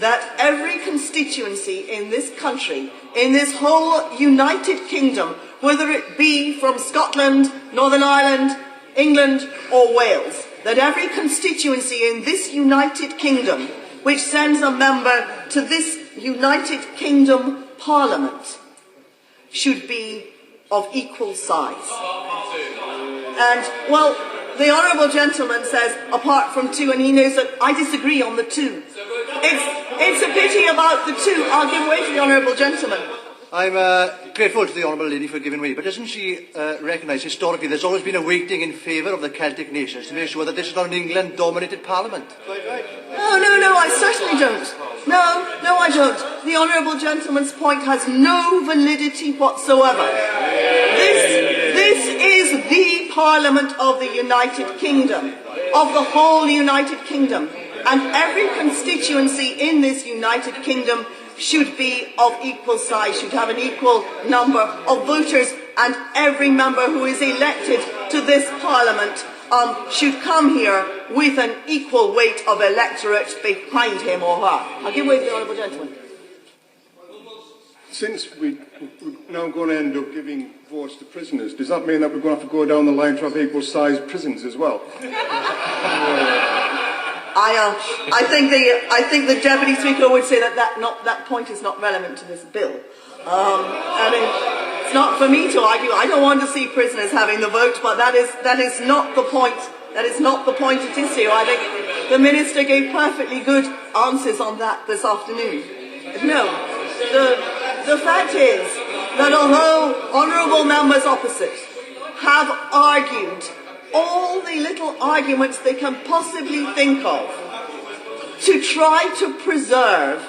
that every constituency in this country, in this whole United Kingdom, whether it be from Scotland, Northern Ireland, England or Wales, that every constituency in this United Kingdom which sends a member to this United Kingdom Parliament should be of equal size. And, well, the Honourable Gentleman says, apart from two, and he knows that I disagree on the two. It's a pity about the two. I'll give way to the Honourable Gentleman. I'm grateful to the Honourable Lady for giving way, but doesn't she recognise historically there's always been a weighting in favour of the Celtic nations to make sure that this is not an England-dominated Parliament? No, I certainly don't. No, I don't. The Honourable Gentleman's point has no validity whatsoever. This is the Parliament of the United Kingdom, of the whole United Kingdom, and every constituency in this United Kingdom should be of equal size, should have an equal number of voters, and every member who is elected to this Parliament should come here with an equal weight of electorate behind him or her. I'll give way to the Honourable Gentleman. Since we're now going to end up giving votes to prisoners, does that mean that we're going to have to go down the line to have equal-sized prisons as well? I think the Deputy Speaker would say that point is not relevant to this bill. I mean, it's not for me to argue. I don't want to see prisoners having the vote, but that is not the point. That is not the point at issue. I think the Minister gave perfectly good answers on that this afternoon. No, the fact is that although honourable members opposite have argued all the little arguments they can possibly think of to try to preserve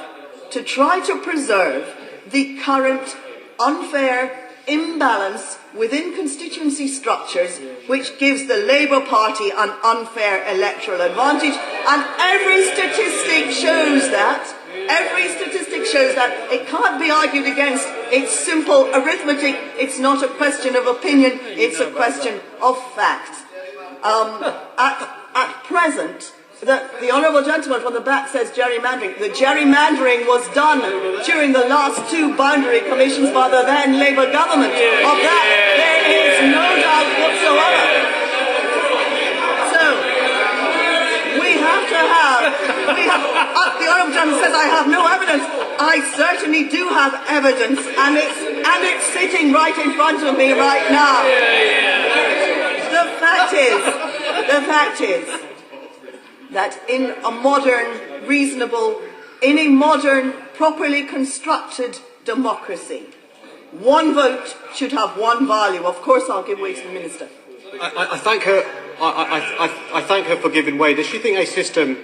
the current unfair imbalance within constituency structures which gives the Labour Party an unfair electoral advantage, and every statistic shows that. It can't be argued against. It's simple arithmetic. It's not a question of opinion. It's a question of fact. At present, the Honourable Gentleman from the back says gerrymandering. The gerrymandering was done during the last two boundary commissions by the then Labour government. Of that, there is no doubt whatsoever. So, the Honourable Gentleman says I have no evidence. I certainly do have evidence, and it's sitting right in front of me right now. The fact is that in a modern, properly constructed democracy, one vote should have one value. Of course, I'll give way to the Minister. I thank her. I thank her for giving way. Does she think a system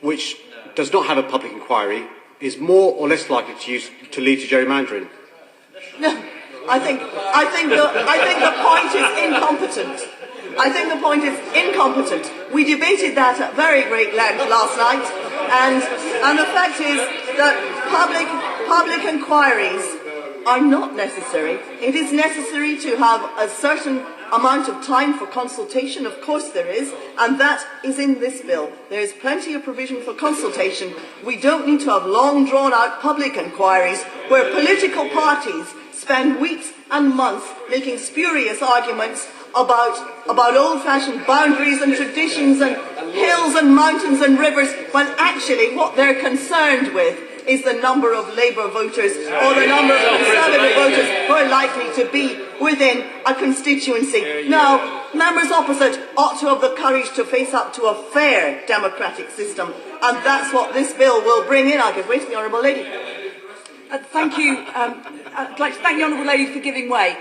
which does not have a public inquiry is more or less likely to lead to gerrymandering? No, I think the point is incompetent. We debated that at very great length last night, and the fact is that public inquiries are not necessary. It is necessary to have a certain amount of time for consultation. Of course there is, and that is in this bill. There is plenty of provision for consultation. We don't need to have long drawn-out public inquiries where political parties spend weeks and months making spurious arguments about old-fashioned boundaries and traditions and hills and mountains and rivers, when actually what they're concerned with is the number of Labour voters or the number of Conservative voters who are likely to be within a constituency. Now, members opposite ought to have the courage to face up to a fair democratic system, and that's what this bill will bring in. I'll give way to the Honourable Lady. Thank you. I'd like to thank the Honourable Lady for giving way.